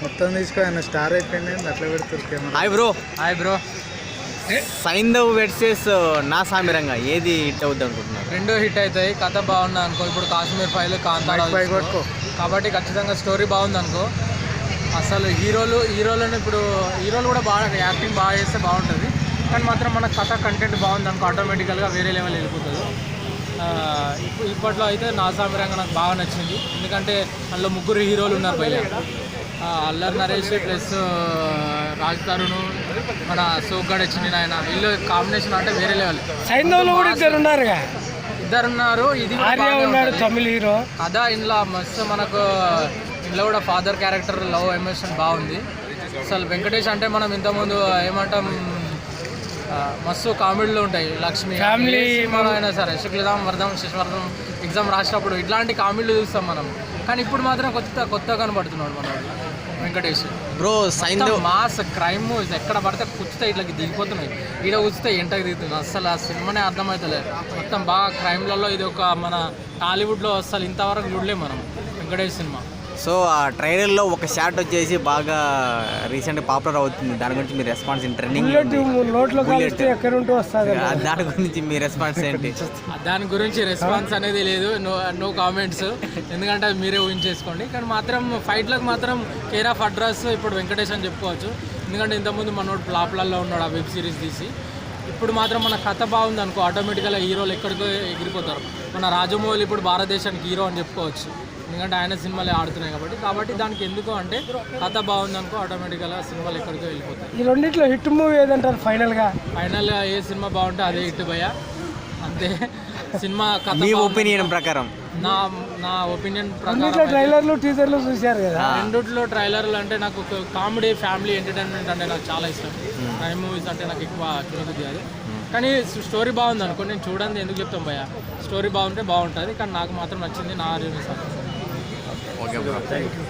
మొత్తం తీసుకో స్టార్ అయిపోయింది అట్లా పెడుతున్నారు. హాయ్ బ్రో సైంధవ్ వర్సెస్ నా సామిరంగా ఏది హిట్ అవుద్ది అనుకుంటున్నారు? రెండో హిట్ అవుతాయి. కథ బాగుంది అనుకో. ఇప్పుడు కాశ్మీర్ ఫైల్ కాంతారా కాబట్టి ఖచ్చితంగా స్టోరీ బాగుంది అనుకో. అసలు హీరోలను ఇప్పుడు హీరోలు కూడా బాగా యాక్టింగ్ బాగా చేస్తే బాగుంటుంది. కానీ మాత్రం మన కథ కంటెంట్ బాగుంది అనుకో ఆటోమేటికల్గా వేరే లెవెల్ వెళ్ళిపోతుంది. ఇప్పట్లో అయితే నా సామిరంగా నాకు బాగా నచ్చింది. ఎందుకంటే అందులో 3 హీరోలు ఉన్నారు భయ్య. అల్లరి నరేష్ ప్లస్ రాజ్ తరుణ్, మన సోగ్గాడ్ వచ్చింది ఆయన. వీళ్ళు కాంబినేషన్ అంటే వేరే లెవెల్. సైంధవ్లో కూడా ఇద్దరున్నారు. ఇది తమిళ హీరో కథ ఇంట్లో మస్తు మనకు. ఇంట్లో కూడా ఫాదర్ క్యారెక్టర్ లవ్ ఎమోషన్ బాగుంది. అసలు వెంకటేష్ అంటే మనం ఇంతకుముందు ఏమంటాం మస్తు కామెడీలు ఉంటాయి. లక్ష్మి సినిమాలో అయినా సరే శుక్లదాం వర్ధం శశివర్ధం ఎగ్జామ్ రాసినప్పుడు ఇట్లాంటి కామెడీలు చూస్తాం మనం. కానీ ఇప్పుడు మాత్రం కొత్తగా కనబడుతున్నాడు మన Venkatesh. Bro Saindhav mass crime movies ఎక్కడ పడితే కూర్చుతాయి ఇట్లా దిగిపోతున్నాయి. ఈడ కూర్చుతే ఎంటకి దిగుతుంది. అసలు ఆ సినిమానే అర్థమవుతలేదు. మొత్తం బాగా క్రైమ్లలో ఇది ఒక మన టాలీవుడ్లో అసలు ఇంతవరకు చూడలేము మనం వెంకటేష్ సినిమా. సో ఆ ట్రైలర్లో ఒక షాట్ వచ్చేసి బాగా రీసెంట్గా పాపులర్ అవుతుంది. దాని గురించి మీ రెస్పాన్స్ ట్రెండింగ్ దాని గురించి మీ రెస్పాన్స్ ఏంటి? దాని గురించి రెస్పాన్స్ అనేది లేదు. No comments. ఎందుకంటే అది మీరే ఊహించేసుకోండి. కానీ మాత్రం ఫైట్లకు మాత్రం కేర్ ఆఫ్ అడ్రస్ ఇప్పుడు వెంకటేష్ అని చెప్పుకోవచ్చు. ఎందుకంటే ఇంతకుముందు మనోడు ఫ్లాప్లలో ఉన్నాడు ఆ వెబ్ సిరీస్ తీసి. ఇప్పుడు మాత్రం మన కథ బాగుంది అనుకో ఆటోమేటిక్గా హీరోలు ఎక్కడికో ఎగిరిపోతారు. మన రాజమౌళి ఇప్పుడు భారతదేశానికి హీరో అని చెప్పుకోవచ్చు. ఎందుకంటే ఆయన సినిమాలు ఆడుతున్నాయి కాబట్టి దానికి ఎందుకు అంటే కథ బాగుంది అనుకో ఆటోమేటిక్గా సినిమాలు ఎక్కడికో వెళ్ళిపోతాయి. ఈ రెండిట్లో హిట్ మూవీ ఏదంటారు? ఫైనల్గా ఏ సినిమా బాగుంటే అదే హిట్ భయ్య. అంతే. సినిమా కథ మీ ఒపీనియన్ ప్రకారం? నా ఒపీనియన్ ప్రకారం ట్రైలర్లు టీజర్లు చూశారు కదా. రెండిట్లో ట్రైలర్లు అంటే నాకు కామెడీ ఫ్యామిలీ ఎంటర్టైన్మెంట్ అంటే నాకు చాలా ఇష్టం. క్రైమ్ మూవీస్ అంటే నాకు ఎక్కువ చూడదు అది. కానీ స్టోరీ బాగుంది అనుకో. నేను చూడండి ఎందుకు చెప్తాం భయ్య. స్టోరీ బాగుంటే బాగుంటుంది. కానీ నాకు మాత్రం నచ్చింది నా reviews. Okay bro, thank you.